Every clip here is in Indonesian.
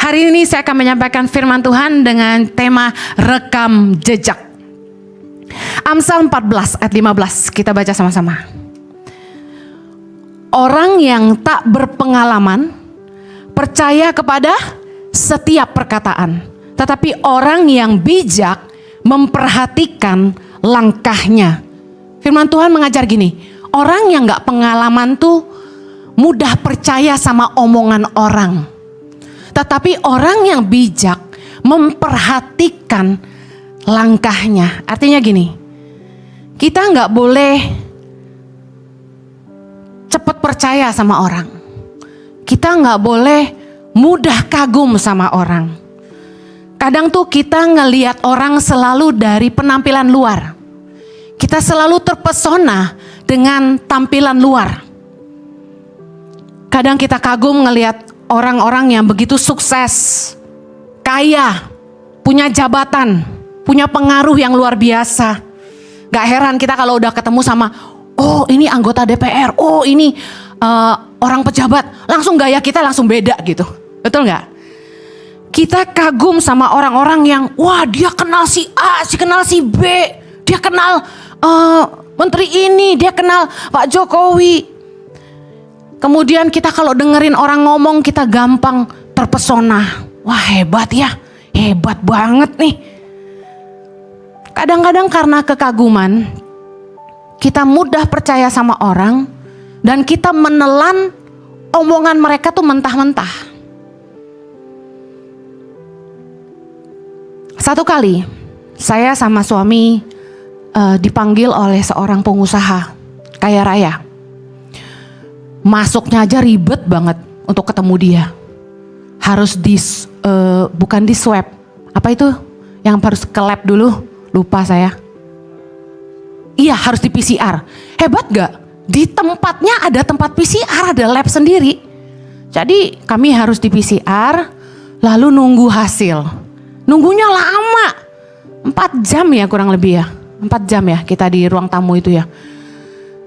Hari ini saya akan menyampaikan firman Tuhan dengan tema rekam jejak. Amsal 14 ayat 15, kita baca sama-sama. Orang yang tak berpengalaman percaya kepada setiap perkataan, tetapi orang yang bijak memperhatikan langkahnya. Firman Tuhan mengajar gini, orang yang gak pengalaman tuh mudah percaya sama omongan orang. Tetapi orang yang bijak memperhatikan langkahnya. Artinya gini, kita gak boleh cepat percaya sama orang. Kita gak boleh mudah kagum sama orang. Kadang tuh kita ngelihat orang selalu dari penampilan luar. Kita selalu terpesona dengan tampilan luar. Kadang kita kagum ngelihat orang-orang yang begitu sukses, kaya, punya jabatan, punya pengaruh yang luar biasa. Gak heran kita kalau udah ketemu sama, oh ini anggota DPR, oh ini orang pejabat, langsung gaya kita langsung beda gitu. Betul gak? Kita kagum sama orang-orang yang, wah dia kenal si A, si kenal si B, dia kenal menteri ini, dia kenal Pak Jokowi. Kemudian kita kalau dengerin orang ngomong kita gampang terpesona. Wah hebat ya, hebat banget nih. Kadang-kadang karena kekaguman kita mudah percaya sama orang dan kita menelan omongan mereka tuh mentah-mentah. Satu kali saya sama suami dipanggil oleh seorang pengusaha kaya raya. Masuknya aja ribet banget untuk ketemu dia. Harus bukan di swab. Apa itu? Yang harus ke lab dulu. Lupa saya. Iya, harus di PCR. Hebat gak? Di tempatnya ada tempat PCR, ada lab sendiri. Jadi kami harus di PCR, lalu nunggu hasil. Nunggunya lama. 4 jam ya kurang lebih ya. 4 jam ya kita di ruang tamu itu ya.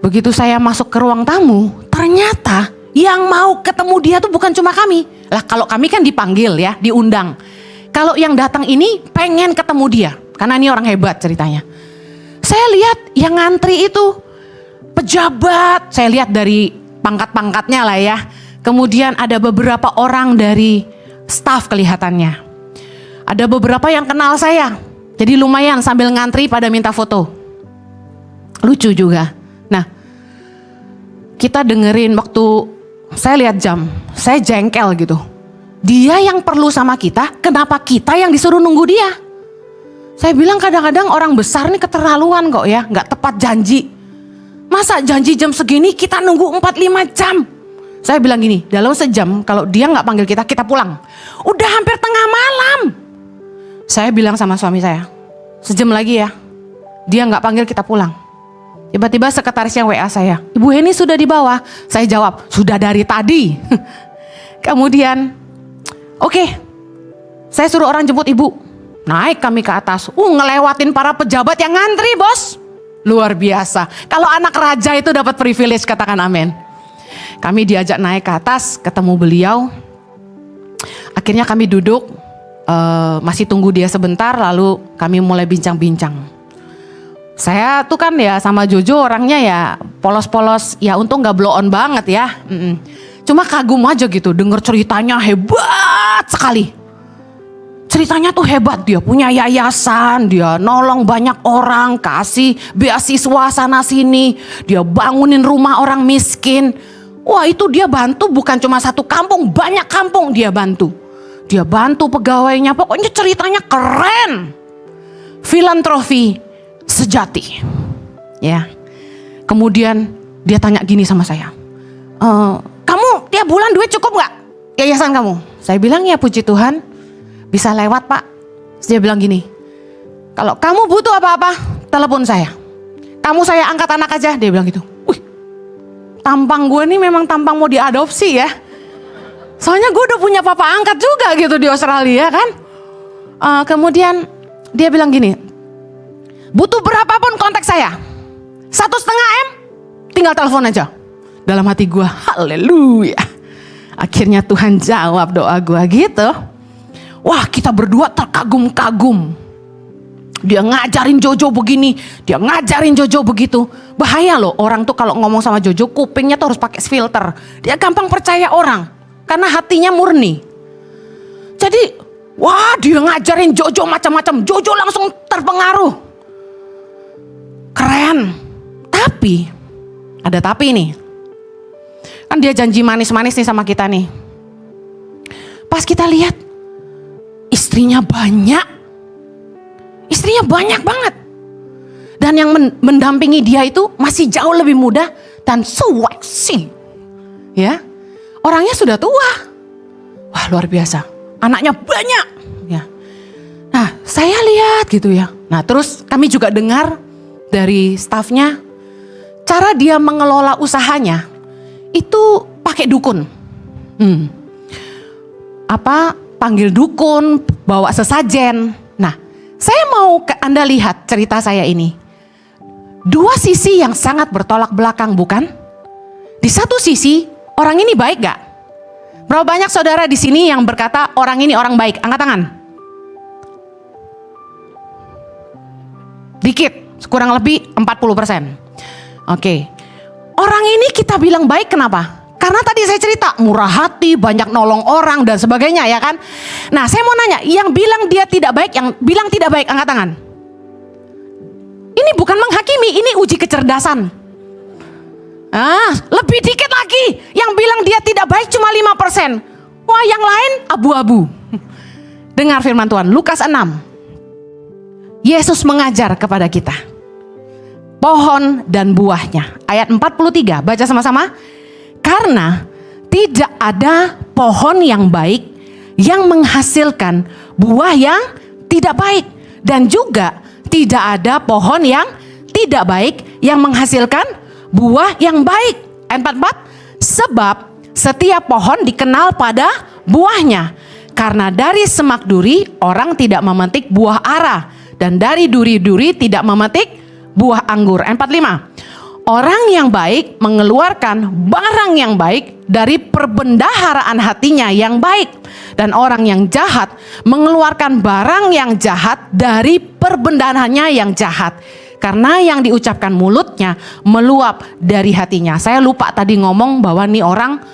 Begitu saya masuk ke ruang tamu, ternyata yang mau ketemu dia tuh bukan cuma kami. Lah kalau kami kan dipanggil ya, diundang. Kalau yang datang ini pengen ketemu dia, karena ini orang hebat ceritanya. Saya lihat yang ngantri itu pejabat, saya lihat dari pangkat-pangkatnya lah ya. Kemudian ada beberapa orang dari staf kelihatannya. Ada beberapa yang kenal saya. Jadi lumayan sambil ngantri pada minta foto. Lucu juga. Nah, kita dengerin waktu saya lihat jam, saya jengkel gitu. Dia yang perlu sama kita, kenapa kita yang disuruh nunggu dia? Saya bilang kadang-kadang orang besar nih keterlaluan kok ya, gak tepat janji. Masa janji jam segini kita nunggu 4-5 jam? Saya bilang gini, dalam sejam kalau dia gak panggil kita, kita pulang. Udah hampir tengah malam. Saya bilang sama suami saya, sejam lagi ya, dia gak panggil kita pulang. Tiba-tiba sekretaris yang WA saya, Ibu Heni sudah di bawah. Saya jawab, sudah dari tadi. Kemudian, oke, saya suruh orang jemput ibu. Naik kami ke atas, ngelewatin para pejabat yang ngantri bos. Luar biasa, kalau anak raja itu dapat privilege, katakan amin. Kami diajak naik ke atas, ketemu beliau. Akhirnya kami duduk, masih tunggu dia sebentar, lalu kami mulai bincang-bincang. Saya tuh kan ya sama Jojo orangnya ya polos-polos, ya untung gak blow on banget ya. Cuma kagum aja gitu, denger ceritanya hebat sekali. Ceritanya tuh hebat, dia punya yayasan, dia nolong banyak orang, kasih beasiswa sana sini, dia bangunin rumah orang miskin. Wah itu dia bantu bukan cuma satu kampung, banyak kampung dia bantu. Dia bantu pegawainya, pokoknya ceritanya keren. Filantropi sejati. Ya. Kemudian dia tanya gini sama saya. Kamu tiap bulan duit cukup gak? Yayasan kamu? Saya bilang ya puji Tuhan bisa lewat pak. Terus dia bilang gini. Kalau kamu butuh apa-apa telepon saya. Kamu saya angkat anak aja. Dia bilang gitu. Wih, tampang gue nih memang tampang mau diadopsi ya. Soalnya gue udah punya papa angkat juga gitu di Australia kan. Kemudian dia bilang gini, butuh berapapun kontak saya, 1,5 M, tinggal telepon aja. Dalam hati gue, haleluya. Akhirnya Tuhan jawab doa gue gitu. Wah, kita berdua terkagum-kagum. Dia ngajarin Jojo begini, dia ngajarin Jojo begitu. Bahaya loh, orang tuh kalau ngomong sama Jojo kupingnya tuh harus pakai filter. Dia gampang percaya orang karena hatinya murni. Jadi, wah, dia ngajarin Jojo macam-macam. Jojo langsung terpengaruh. Keren. Tapi, ada tapi nih. Kan dia janji manis-manis nih sama kita nih. Pas kita lihat, istrinya banyak. Istrinya banyak banget. Dan yang mendampingi dia itu masih jauh lebih muda dan seksi. Ya. Orangnya sudah tua. Wah, luar biasa. Anaknya banyak. Ya. Nah, saya lihat gitu ya. Nah, terus kami juga dengar dari stafnya, cara dia mengelola usahanya itu pakai dukun. Panggil dukun, bawa sesajen. Nah, saya mau ke Anda lihat cerita saya ini. Dua sisi yang sangat bertolak belakang, bukan? Di satu sisi, orang ini baik gak? Berapa banyak saudara di sini yang berkata orang ini orang baik? Angkat tangan. Dikit, kurang lebih 40%. Oke. Orang ini kita bilang baik kenapa? Karena tadi saya cerita, murah hati, banyak nolong orang dan sebagainya ya kan. Nah, saya mau nanya, yang bilang dia tidak baik, yang bilang tidak baik, angkat tangan. Ini bukan menghakimi, ini uji kecerdasan. Lebih dikit lagi, yang bilang dia tidak baik cuma 5%. Wah, yang lain abu-abu. Dengar firman Tuhan, Lukas 6. Yesus mengajar kepada kita. Pohon dan buahnya. Ayat 43, baca sama-sama. Karena tidak ada pohon yang baik yang menghasilkan buah yang tidak baik. Dan juga tidak ada pohon yang tidak baik yang menghasilkan buah yang baik. Ayat 44. Sebab setiap pohon dikenal pada buahnya. Karena dari semak duri orang tidak memetik buah ara. Dan dari duri-duri tidak memetik buah anggur. Ayat 45. Orang yang baik mengeluarkan barang yang baik dari perbendaharaan hatinya yang baik. Dan orang yang jahat mengeluarkan barang yang jahat dari perbendaharaannya yang jahat. Karena yang diucapkan mulutnya meluap dari hatinya. Saya lupa tadi ngomong bahwa nih orang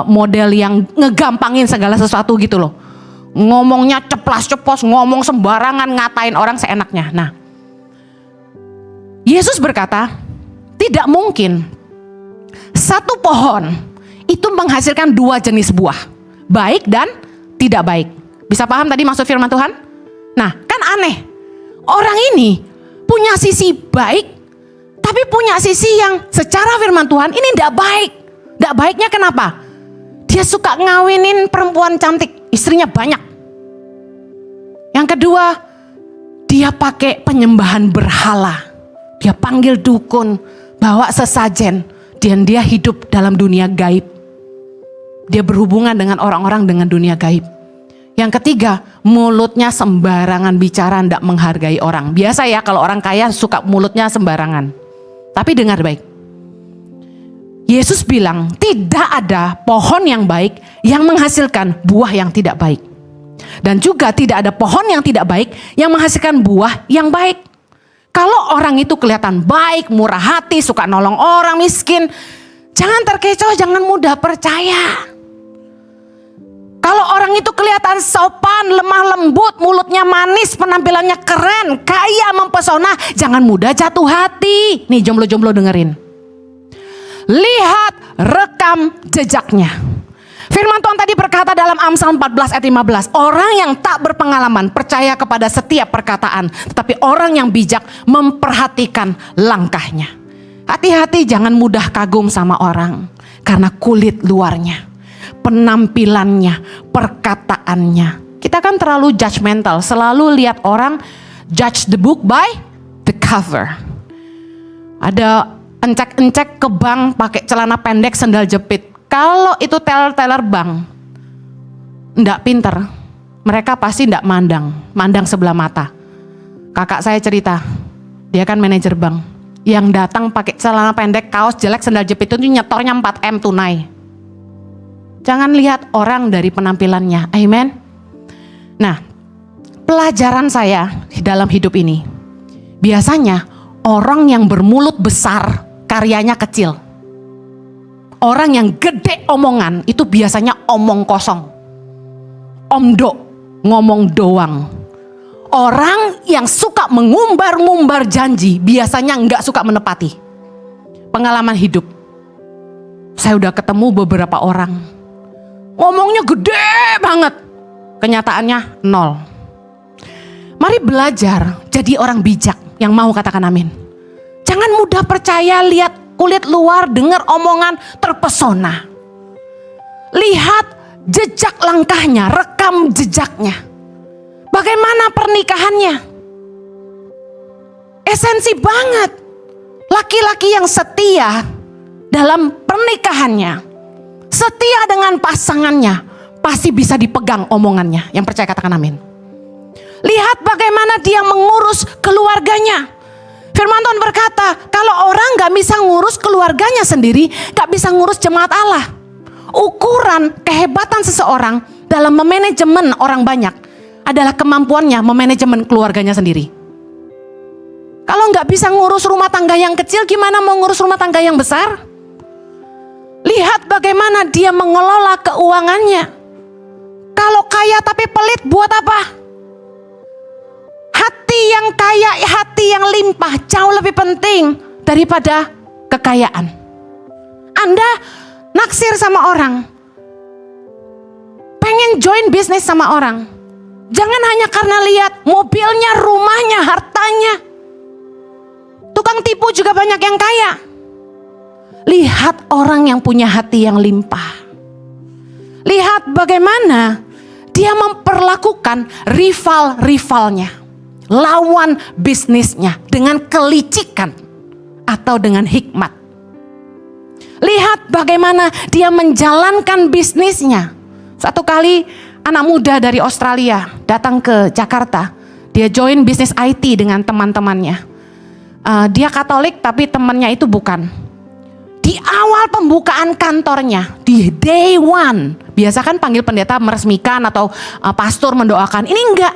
model yang ngegampangin segala sesuatu gitu loh. Ngomongnya ceplas-ceplos, ngomong sembarangan, ngatain orang seenaknya. Nah, Yesus berkata, tidak mungkin satu pohon itu menghasilkan dua jenis buah, baik dan tidak baik. Bisa paham tadi maksud firman Tuhan? Nah, kan aneh. Orang ini punya sisi baik, tapi punya sisi yang secara firman Tuhan ini tidak baik. Tidak baiknya kenapa? Dia suka ngawinin perempuan cantik, istrinya banyak. Yang kedua, dia pakai penyembahan berhala. Dia panggil dukun, bawa sesajen, dan dia hidup dalam dunia gaib. Dia berhubungan dengan orang-orang dengan dunia gaib. Yang ketiga, mulutnya sembarangan bicara, tidak menghargai orang. Biasa ya kalau orang kaya suka mulutnya sembarangan. Tapi dengar baik. Yesus bilang tidak ada pohon yang baik yang menghasilkan buah yang tidak baik. Dan juga tidak ada pohon yang tidak baik yang menghasilkan buah yang baik. Kalau orang itu kelihatan baik, murah hati, suka nolong orang miskin, jangan terkecoh, jangan mudah percaya. Kalau orang itu kelihatan sopan, lemah lembut, mulutnya manis, penampilannya keren, kaya, mempesona, jangan mudah jatuh hati. Nih jomblo-jomblo dengerin. Lihat rekam jejaknya. Firman Tuhan tadi berkata dalam Amsal 14 ayat 15, orang yang tak berpengalaman percaya kepada setiap perkataan, tetapi orang yang bijak memperhatikan langkahnya. Hati-hati jangan mudah kagum sama orang, karena kulit luarnya, penampilannya, perkataannya. Kita kan terlalu judgmental, selalu lihat orang, judge the book by the cover. Ada encek-encek ke bank pakai celana pendek, sandal jepit. Kalau itu teller bank, ndak pinter, mereka pasti ndak mandang sebelah mata. Kakak saya cerita, dia kan manajer bank, yang datang pakai celana pendek, kaos jelek, sandal jepit itu nyetornya 4M tunai. Jangan lihat orang dari penampilannya, amen. Nah, pelajaran saya di dalam hidup ini, biasanya orang yang bermulut besar, karyanya kecil. Orang yang gede omongan, itu biasanya omong kosong. Omdo, ngomong doang. Orang yang suka mengumbar-ngumbar janji, biasanya nggak suka menepati. Pengalaman hidup. Saya udah ketemu beberapa orang. Ngomongnya gede banget. Kenyataannya nol. Mari belajar jadi orang bijak yang mau katakan amin. Jangan mudah percaya lihat kulit luar, dengar omongan, terpesona. Lihat jejak langkahnya, rekam jejaknya. Bagaimana pernikahannya? Esensi banget. Laki-laki yang setia dalam pernikahannya, setia dengan pasangannya, pasti bisa dipegang omongannya. Yang percaya katakan amin. Lihat bagaimana dia mengurus keluarganya. Firman Tuhan berkata, kalau orang gak bisa ngurus keluarganya sendiri, gak bisa ngurus jemaat Allah. Ukuran kehebatan seseorang dalam memanajemen orang banyak adalah kemampuannya memanajemen keluarganya sendiri. Kalau gak bisa ngurus rumah tangga yang kecil, gimana mau ngurus rumah tangga yang besar? Lihat bagaimana dia mengelola keuangannya. Kalau kaya tapi pelit, buat apa? Hati yang kaya, hati yang limpah jauh lebih penting daripada kekayaan. Anda naksir sama orang, pengen join bisnis sama orang, jangan hanya karena lihat mobilnya, rumahnya, hartanya. Tukang tipu juga banyak yang kaya. Lihat orang yang punya hati yang limpah. Lihat bagaimana dia memperlakukan rival-rivalnya, lawan bisnisnya dengan kelicikan atau dengan hikmat. Lihat bagaimana dia menjalankan bisnisnya. Satu kali anak muda dari Australia datang ke Jakarta. Dia join bisnis IT dengan teman-temannya. Dia Katolik tapi temannya itu bukan. Di awal pembukaan kantornya, di day one, biasa kan panggil pendeta meresmikan atau pastor mendoakan. Ini enggak.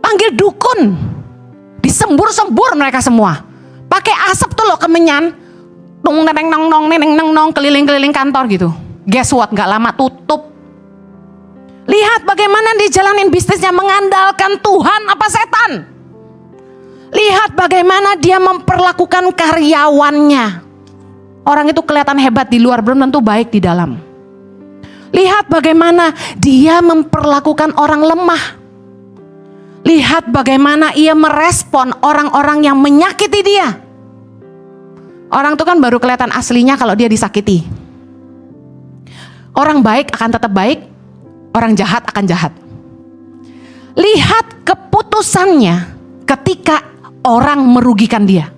Panggil dukun, disembur-sembur mereka semua, pakai asap tuh loh kemenyan, nong keliling-keliling kantor gitu. Guess what? Gak lama tutup. Lihat bagaimana dia jalanin bisnisnya mengandalkan Tuhan apa setan. Lihat bagaimana dia memperlakukan karyawannya. Orang itu kelihatan hebat di luar, belum tentu baik di dalam. Lihat bagaimana dia memperlakukan orang lemah. Lihat bagaimana ia merespon orang-orang yang menyakiti dia. Orang itu kan baru kelihatan aslinya kalau dia disakiti. Orang baik akan tetap baik, orang jahat akan jahat. Lihat keputusannya ketika orang merugikan dia.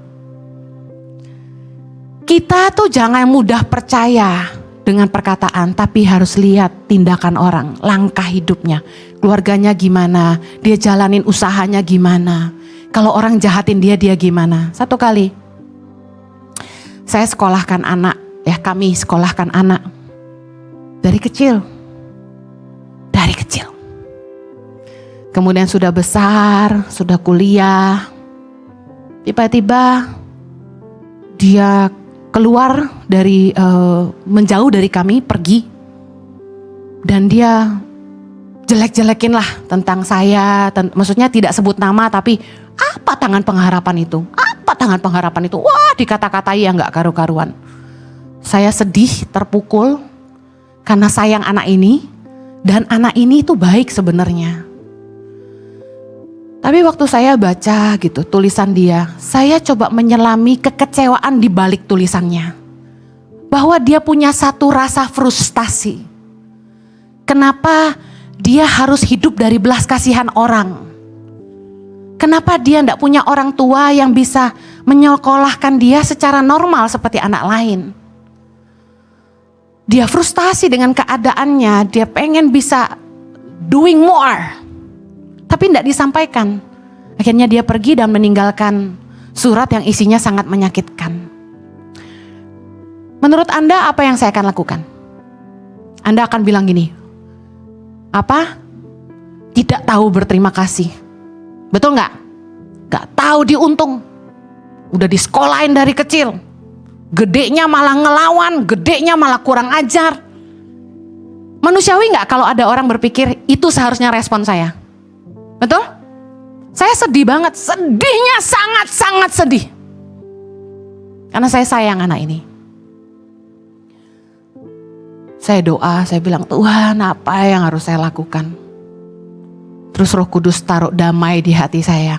Kita tuh jangan mudah percaya dengan perkataan, tapi harus lihat tindakan orang, langkah hidupnya, keluarganya gimana, dia jalanin usahanya gimana. Kalau orang jahatin dia, dia gimana. Satu kali, saya sekolahkan anak, kami sekolahkan anak dari kecil. Kemudian sudah besar, sudah kuliah, tiba-tiba dia keluar dari menjauh dari kami, pergi, dan dia jelek-jelekin lah tentang saya, maksudnya tidak sebut nama, tapi apa tangan pengharapan itu? Apa tangan pengharapan itu? Wah, dikata-katai yang nggak karu-karuan. Saya sedih, terpukul karena sayang anak ini, dan anak ini itu baik sebenarnya. Tapi waktu saya baca gitu tulisan dia, saya coba menyelami kekecewaan di balik tulisannya. Bahwa dia punya satu rasa frustasi. Kenapa dia harus hidup dari belas kasihan orang? Kenapa dia tidak punya orang tua yang bisa menyekolahkan dia secara normal seperti anak lain? Dia frustasi dengan keadaannya, dia pengen bisa doing more. Tapi tidak disampaikan. Akhirnya dia pergi dan meninggalkan surat yang isinya sangat menyakitkan. Menurut Anda apa yang saya akan lakukan? Anda akan bilang gini, apa? Tidak tahu berterima kasih. Betul nggak? Nggak tahu diuntung. Udah disekolahin dari kecil. Gedenya malah ngelawan, gedenya malah kurang ajar. Manusiawi nggak kalau ada orang berpikir itu seharusnya respon saya? Betul? Saya sedih banget, sedihnya sangat-sangat sedih. Karena saya sayang anak ini. Saya doa, saya bilang, Tuhan apa yang harus saya lakukan? Terus Roh Kudus taruh damai di hati saya.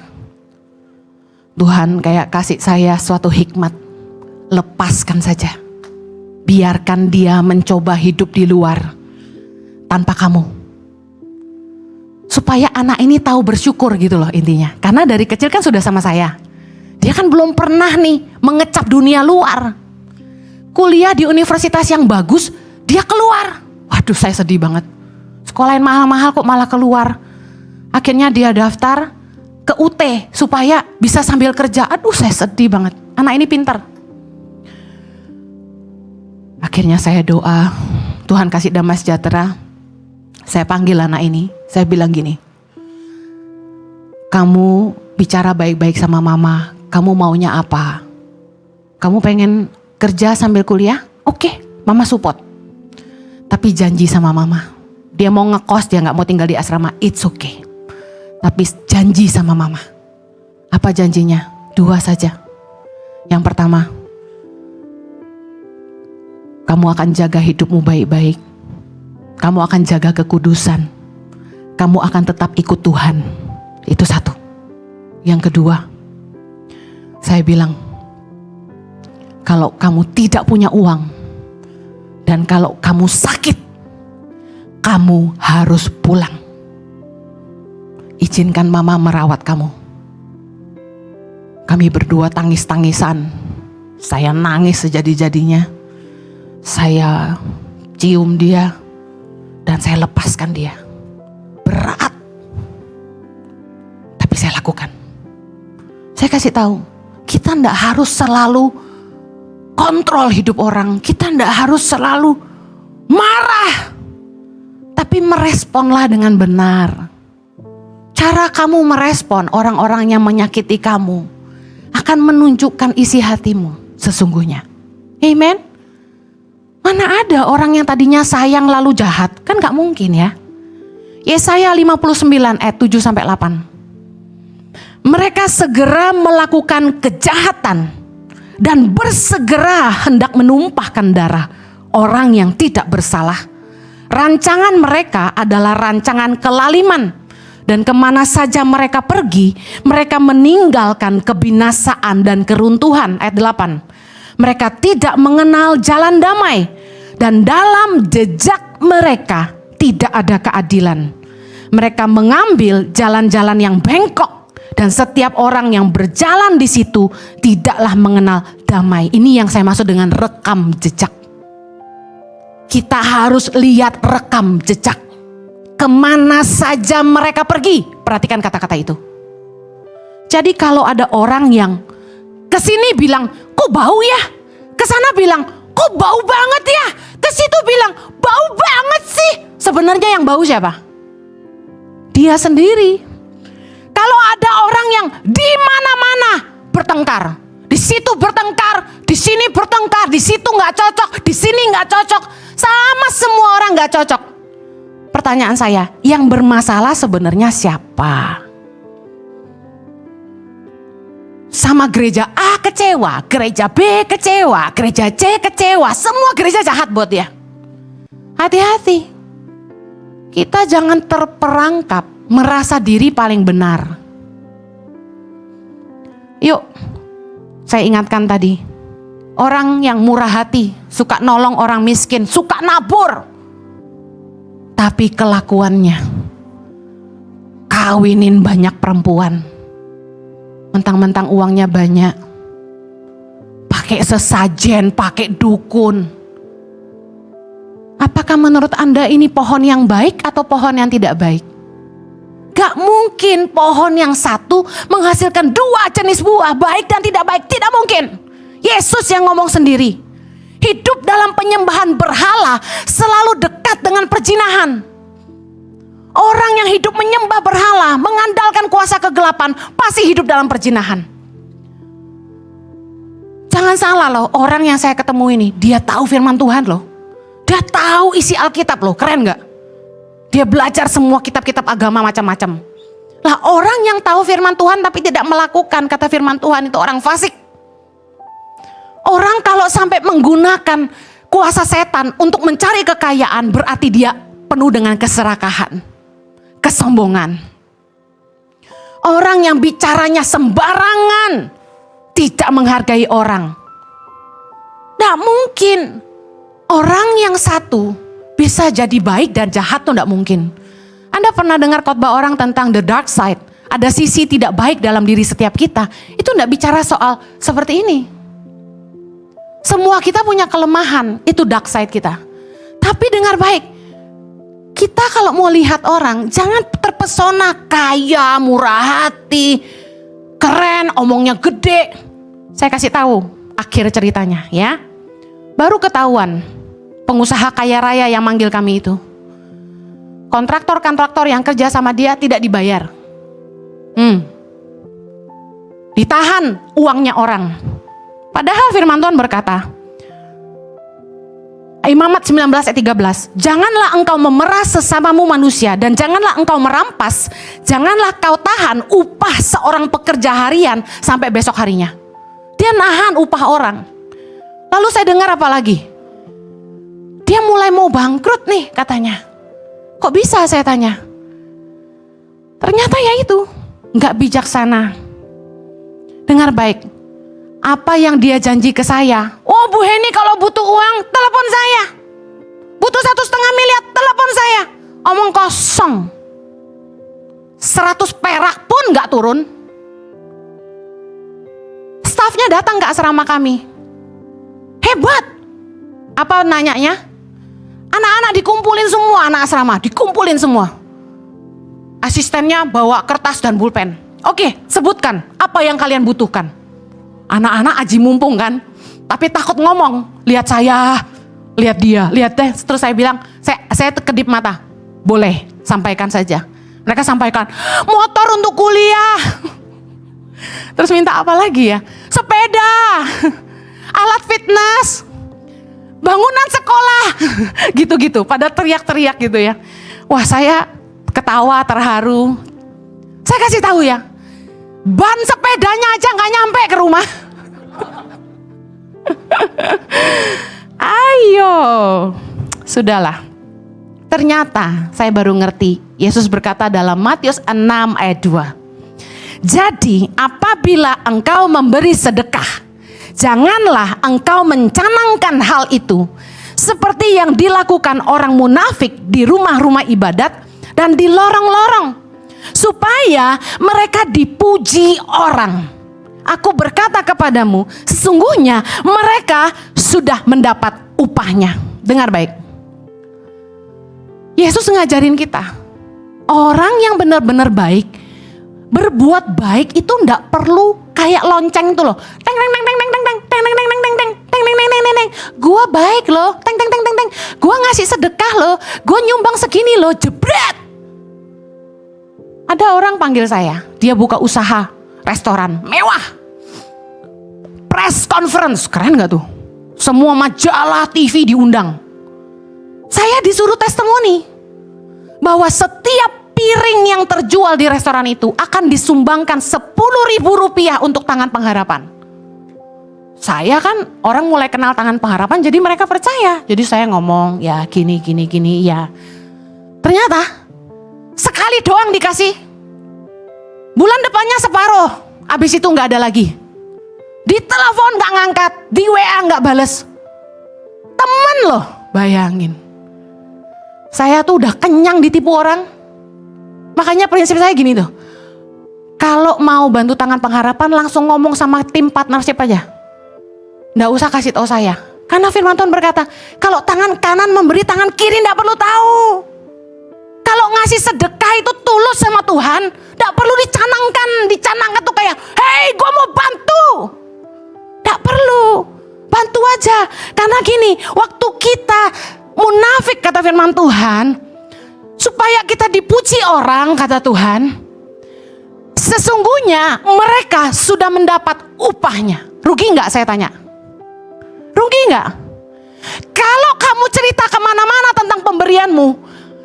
Tuhan kayak kasih saya suatu hikmat. Lepaskan saja. Biarkan dia mencoba hidup di luar tanpa kamu. Supaya anak ini tahu bersyukur gitu loh intinya. Karena dari kecil kan sudah sama saya. Dia kan belum pernah nih mengecap dunia luar. Kuliah di universitas yang bagus, dia keluar. Waduh, saya sedih banget. Sekolah yang mahal-mahal kok malah keluar. Akhirnya dia daftar ke UT supaya bisa sambil kerja. Aduh, saya sedih banget. Anak ini pintar. Akhirnya saya doa, Tuhan kasih damai sejahtera. Saya panggil anak ini, saya bilang gini, kamu bicara baik-baik sama mama, kamu maunya apa? Kamu pengen kerja sambil kuliah? Oke, mama support. Tapi janji sama mama, dia mau ngekos, dia gak mau tinggal di asrama, it's okay. Tapi janji sama mama. Apa janjinya? 2 saja. Yang pertama, kamu akan jaga hidupmu baik-baik. Kamu akan jaga kekudusan. Kamu akan tetap ikut Tuhan. Itu 1. Yang kedua, saya bilang, kalau kamu tidak punya uang dan kalau kamu sakit, kamu harus pulang. Izinkan mama merawat kamu. Kami berdua tangis-tangisan. Saya nangis sejadi-jadinya. Saya cium dia dan saya lepaskan dia. Berat, tapi saya lakukan. Saya kasih tahu, kita tidak harus selalu kontrol hidup orang. Kita tidak harus selalu marah, tapi meresponlah dengan benar. Cara kamu merespon orang-orang yang menyakiti kamu akan menunjukkan isi hatimu sesungguhnya. Amen. Mana ada orang yang tadinya sayang lalu jahat? Kan gak mungkin ya. Yesaya 59 ayat 7-8. Mereka segera melakukan kejahatan dan bersegera hendak menumpahkan darah orang yang tidak bersalah. Rancangan mereka adalah rancangan kelaliman. Dan kemana saja mereka pergi, mereka meninggalkan kebinasaan dan keruntuhan. Ayat 8. Mereka tidak mengenal jalan damai, dan dalam jejak mereka tidak ada keadilan. Mereka mengambil jalan-jalan yang bengkok, dan setiap orang yang berjalan di situ tidaklah mengenal damai. Ini yang saya maksud dengan rekam jejak. Kita harus lihat rekam jejak. Kemana saja mereka pergi, perhatikan kata-kata itu. Jadi kalau ada orang yang kesini bilang, kok bau ya? Kesana bilang, kok bau banget ya? Kesitu bilang, bau banget sih. Sebenarnya yang bau siapa? Dia sendiri. Kalau ada orang yang di mana-mana bertengkar, di situ bertengkar, di sini bertengkar, di situ nggak cocok, di sini nggak cocok, sama semua orang nggak cocok. Pertanyaan saya, yang bermasalah sebenarnya siapa? Sama gereja A kecewa, gereja B kecewa, gereja C kecewa, semua gereja jahat buat dia. Hati-hati. Kita jangan terperangkap merasa diri paling benar. Yuk, saya ingatkan tadi. Orang yang murah hati, suka nolong orang miskin, suka nabur. Tapi kelakuannya kawinin banyak perempuan, mentang-mentang uangnya banyak, pakai sesajen, pakai dukun. Apakah menurut Anda ini pohon yang baik atau pohon yang tidak baik? Gak mungkin pohon yang satu menghasilkan 2 jenis buah, baik dan tidak baik, tidak mungkin. Yesus yang ngomong sendiri. Hidup dalam penyembahan berhala selalu dekat dengan perzinahan. Orang yang hidup menyembah berhala, mengandalkan kuasa kegelapan, pasti hidup dalam perzinahan. Jangan salah loh, orang yang saya ketemu ini, dia tahu firman Tuhan loh. Dia tahu isi Alkitab loh, keren gak? Dia belajar semua kitab-kitab agama macam-macam. Lah orang yang tahu firman Tuhan tapi tidak melakukan kata firman Tuhan itu orang fasik. Orang kalau sampai menggunakan kuasa setan untuk mencari kekayaan, berarti dia penuh dengan keserakahan, kesombongan. Orang yang bicaranya sembarangan, tidak menghargai orang. Tidak mungkin orang yang satu bisa jadi baik dan jahat tuh tidak mungkin. Anda pernah dengar khotbah orang tentang the dark side? Ada sisi tidak baik dalam diri setiap kita. Itu tidak bicara soal seperti ini. Semua kita punya kelemahan, itu dark side kita. Tapi dengar baik, kita kalau mau lihat orang, jangan terpesona kaya, murah hati, keren, omongnya gede. Saya kasih tahu akhir ceritanya ya. Baru ketahuan pengusaha kaya raya yang manggil kami itu. Kontraktor-kontraktor yang kerja sama dia tidak dibayar. Ditahan uangnya orang. Padahal firman Tuhan berkata, Imamat 19 ayat 13, janganlah engkau memeras sesamamu manusia dan janganlah engkau merampas, janganlah kau tahan upah seorang pekerja harian sampai besok harinya. Dia nahan upah orang. Lalu saya dengar apa lagi? Dia mulai mau bangkrut nih katanya. Kok bisa saya tanya? Ternyata ya itu, gak bijaksana. Dengar baik, apa yang dia janji ke saya? Oh Bu Heni kalau butuh uang, telepon saya. Butuh 1,5 miliar, telepon saya. Omong kosong. 100 perak pun gak turun. Stafnya datang ke asrama kami. Hebat. Apa nanyanya? Anak-anak dikumpulin semua, anak asrama dikumpulin semua. Asistennya bawa kertas dan pulpen. Oke, sebutkan apa yang kalian butuhkan. Anak-anak aji mumpung kan, tapi takut ngomong. Lihat saya, lihat dia, lihat deh. Terus saya bilang, saya kedip mata. Boleh, sampaikan saja. Mereka sampaikan, motor untuk kuliah. Terus minta apa lagi ya? Sepeda, alat fitness, bangunan sekolah, gitu-gitu. Pada teriak-teriak gitu ya. Wah saya ketawa terharu. Saya kasih tahu ya, ban sepedanya aja nggak nyampe ke rumah. Ayo, sudahlah. Ternyata saya baru ngerti. Yesus berkata dalam Matius 6 ayat 2. Jadi apabila engkau memberi sedekah, janganlah engkau mencanangkan hal itu seperti yang dilakukan orang munafik di rumah-rumah ibadat dan di lorong-lorong, supaya mereka dipuji orang. Aku berkata kepadamu, sesungguhnya mereka sudah mendapat upahnya. Dengar baik. Yesus ngajarin kita, orang yang benar-benar baik, berbuat baik itu ndak perlu kayak lonceng itu loh. Teng teng teng teng teng teng teng teng teng teng teng teng teng teng teng teng teng. Gua baik loh. Teng teng teng teng teng. Gua ngasih sedekah loh. Gua nyumbang segini loh. Jebret. Ada orang panggil saya. Dia buka usaha restoran mewah. Press conference, keren gak tuh? Semua majalah TV diundang. Saya disuruh testimoni bahwa setiap piring yang terjual di restoran itu akan disumbangkan 10.000 rupiah untuk Tangan Pengharapan. Saya kan orang mulai kenal Tangan Pengharapan, jadi mereka percaya. Jadi saya ngomong ya gini ya. Ternyata sekali doang dikasih. Bulan depannya separuh, habis itu nggak ada lagi. Di telepon nggak ngangkat, di WA nggak bales. Temen loh, bayangin. Saya tuh udah kenyang ditipu orang. Makanya prinsip saya gini tuh. Kalau mau bantu Tangan Pengharapan langsung ngomong sama tim partnership aja. Nggak usah kasih tahu saya. Karena firman Tuhan berkata, kalau tangan kanan memberi, tangan kiri nggak perlu tahu. Kalau ngasih sedekah itu tulus sama Tuhan, nggak perlu dicanangkan tuh kayak, hei gue mau bantu. Nggak perlu, bantu aja. Karena gini, waktu kita munafik kata firman Tuhan, supaya kita dipuji orang, kata Tuhan. Sesungguhnya mereka sudah mendapat upahnya. Rugi nggak saya tanya? Rugi nggak? Kalau kamu cerita kemana-mana tentang pemberianmu,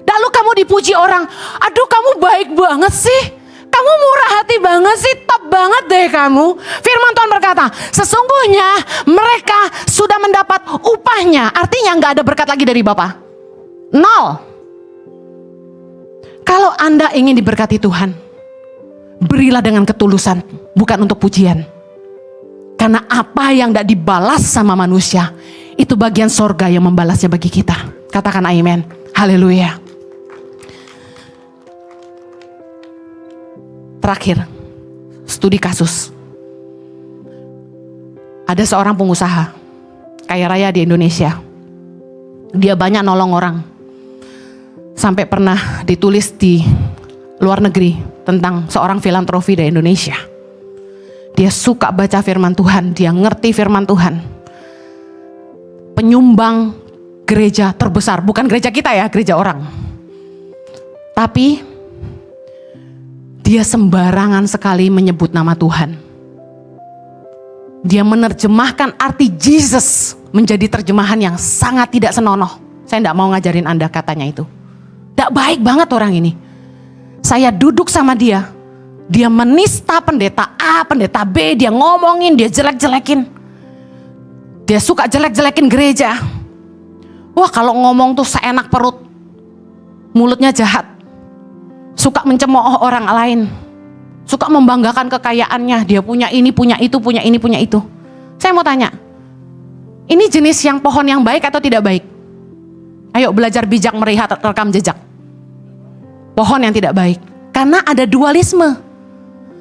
lalu kamu dipuji orang, aduh kamu baik banget sih, kamu murah hati banget sih, top banget deh kamu. Firman Tuhan berkata, sesungguhnya mereka sudah mendapat upahnya. Artinya nggak ada berkat lagi dari Bapa. Nol. Kalau Anda ingin diberkati Tuhan, berilah dengan ketulusan, bukan untuk pujian. Karena apa yang tidak dibalas sama manusia, itu bagian sorga yang membalasnya bagi kita. Katakan amin. Haleluya. Terakhir, studi kasus. Ada seorang pengusaha kaya raya di Indonesia. Dia banyak nolong orang. Sampai pernah ditulis di luar negeri tentang seorang filantropi dari Indonesia. Dia suka baca firman Tuhan, dia ngerti firman Tuhan. Penyumbang gereja terbesar, bukan gereja kita ya, gereja orang. Tapi dia sembarangan sekali menyebut nama Tuhan. Dia menerjemahkan arti Jesus menjadi terjemahan yang sangat tidak senonoh. Saya tidak mau ngajarin Anda katanya itu. Tidak baik banget orang ini. Saya duduk sama dia. Dia menista pendeta A, pendeta B. Dia ngomongin, dia jelek-jelekin. Dia suka jelek-jelekin gereja. Wah, kalau ngomong tuh seenak perut. Mulutnya jahat. Suka mencemooh orang lain. Suka membanggakan kekayaannya. Dia punya ini, punya itu, punya ini, punya itu. Saya mau tanya. Ini jenis yang pohon yang baik atau tidak baik? Ayo belajar bijak melihat rekam jejak. Pohon yang tidak baik. Karena ada dualisme.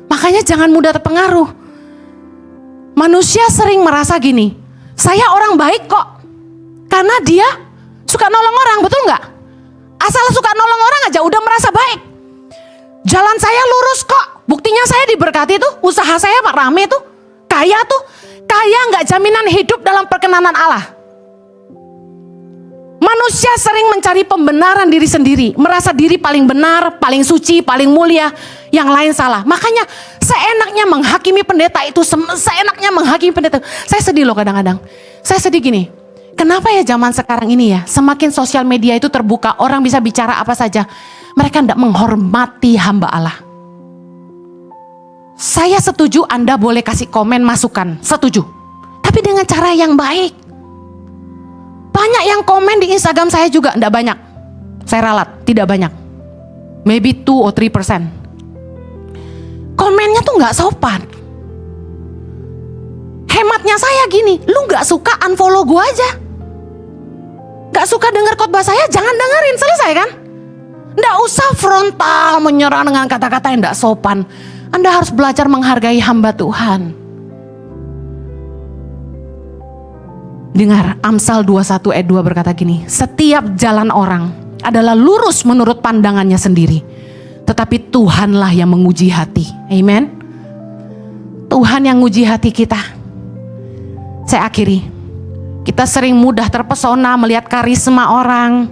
Makanya jangan mudah terpengaruh. Manusia sering merasa gini, saya orang baik kok. Karena dia suka nolong orang, betul nggak? Asal suka nolong orang aja udah merasa baik. Jalan saya lurus kok. Buktinya saya diberkati tuh, usaha saya rame tuh. Kaya tuh. Kaya nggak jaminan hidup dalam perkenanan Allah. Manusia sering mencari pembenaran diri sendiri. Merasa diri paling benar, paling suci, paling mulia. Yang lain salah. Makanya seenaknya menghakimi pendeta itu. Seenaknya menghakimi pendeta. Saya sedih loh kadang-kadang. Saya sedih gini. Kenapa ya zaman sekarang ini ya. Semakin sosial media itu terbuka. Orang bisa bicara apa saja. Mereka tidak menghormati hamba Allah. Saya setuju Anda boleh kasih komen masukan. Setuju. Tapi dengan cara yang baik. Banyak yang komen di Instagram saya juga, enggak banyak. Saya ralat, tidak banyak. Maybe 2 or 3%. Komennya tuh enggak sopan. Hematnya saya gini, lu enggak suka unfollow gue aja. Enggak suka denger khotbah saya, jangan dengerin, selesai kan? Enggak usah frontal menyerang dengan kata-kata yang enggak sopan. Anda harus belajar menghargai hamba Tuhan. Dengar, Amsal 21 ayat 2 berkata gini, setiap jalan orang adalah lurus menurut pandangannya sendiri, tetapi Tuhanlah yang menguji hati. Amen. Tuhan yang menguji hati kita. Saya akhiri. Kita sering mudah terpesona melihat karisma orang.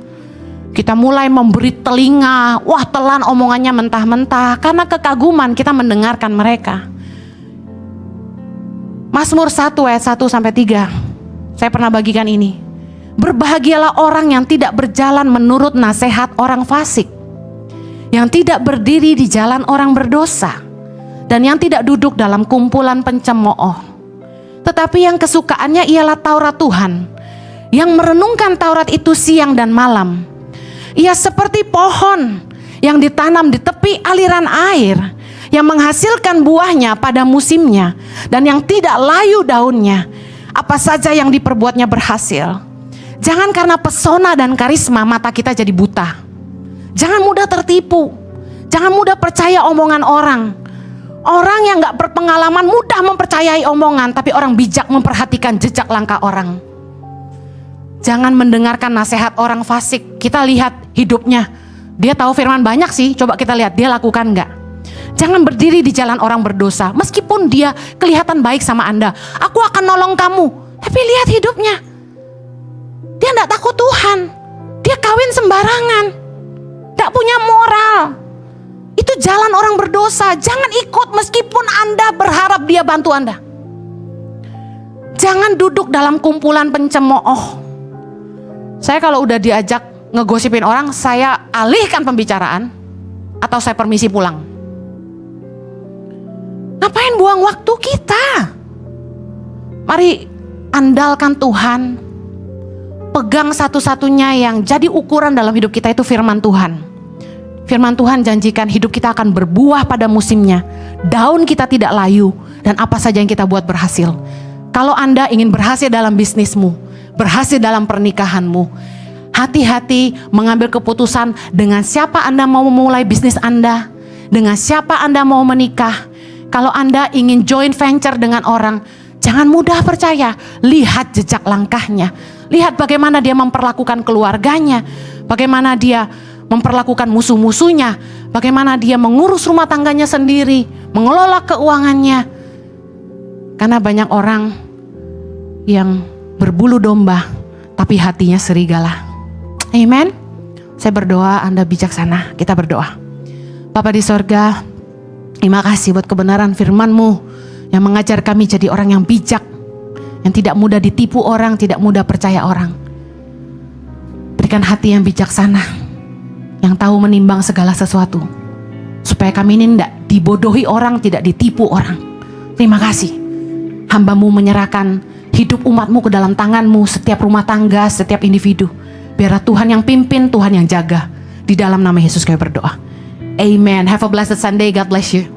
Kita mulai memberi telinga, wah telan omongannya mentah-mentah, karena kekaguman kita mendengarkan mereka. Mazmur 1 ayat 1 sampai 3. Saya pernah bagikan ini. Berbahagialah orang yang tidak berjalan menurut nasihat orang fasik, yang tidak berdiri di jalan orang berdosa, dan yang tidak duduk dalam kumpulan pencemooh. Tetapi yang kesukaannya ialah Taurat Tuhan, yang merenungkan Taurat itu siang dan malam. Ia seperti pohon yang ditanam di tepi aliran air, yang menghasilkan buahnya pada musimnya, dan yang tidak layu daunnya. Apa saja yang diperbuatnya berhasil. Jangan karena pesona dan karisma mata kita jadi buta. Jangan mudah tertipu. Jangan mudah percaya omongan orang. Orang yang gak berpengalaman mudah mempercayai omongan, tapi orang bijak memperhatikan jejak langkah orang. Jangan mendengarkan nasihat orang fasik. Kita lihat hidupnya. Dia tahu firman banyak sih, coba kita lihat dia lakukan gak. Jangan berdiri di jalan orang berdosa. Meskipun dia kelihatan baik sama Anda. Aku akan nolong kamu. Tapi lihat hidupnya. Dia tidak takut Tuhan. Dia kawin sembarangan. Tidak tidak punya moral. Itu jalan orang berdosa. Jangan ikut meskipun Anda berharap dia bantu Anda. Jangan duduk dalam kumpulan pencemooh. Saya kalau udah diajak ngegosipin orang, saya alihkan pembicaraan atau saya permisi pulang. Ngapain buang waktu kita? Mari andalkan Tuhan. Pegang satu-satunya yang jadi ukuran dalam hidup kita, itu firman Tuhan. Firman Tuhan janjikan hidup kita akan berbuah pada musimnya. Daun kita tidak layu dan apa saja yang kita buat berhasil. Kalau Anda ingin berhasil dalam bisnismu, berhasil dalam pernikahanmu, hati-hati mengambil keputusan dengan siapa Anda mau memulai bisnis Anda, dengan siapa Anda mau menikah. Kalau Anda ingin joint venture dengan orang, jangan mudah percaya. Lihat jejak langkahnya. Lihat bagaimana dia memperlakukan keluarganya, bagaimana dia memperlakukan musuh-musuhnya, bagaimana dia mengurus rumah tangganya sendiri, mengelola keuangannya. Karena banyak orang yang berbulu domba, tapi hatinya serigala. Amen. Saya berdoa Anda bijaksana. Kita berdoa. Bapa di sorga, terima kasih buat kebenaran firman-Mu yang mengajar kami jadi orang yang bijak, yang tidak mudah ditipu orang, tidak mudah percaya orang. Berikan hati yang bijaksana, yang tahu menimbang segala sesuatu, supaya kami ini tidak dibodohi orang, tidak ditipu orang. Terima kasih. Hamba-Mu menyerahkan hidup umat-Mu ke dalam tangan-Mu, setiap rumah tangga, setiap individu. Biarlah Tuhan yang pimpin, Tuhan yang jaga. Di dalam nama Yesus kami berdoa. Amen. Have a blessed Sunday. God bless you.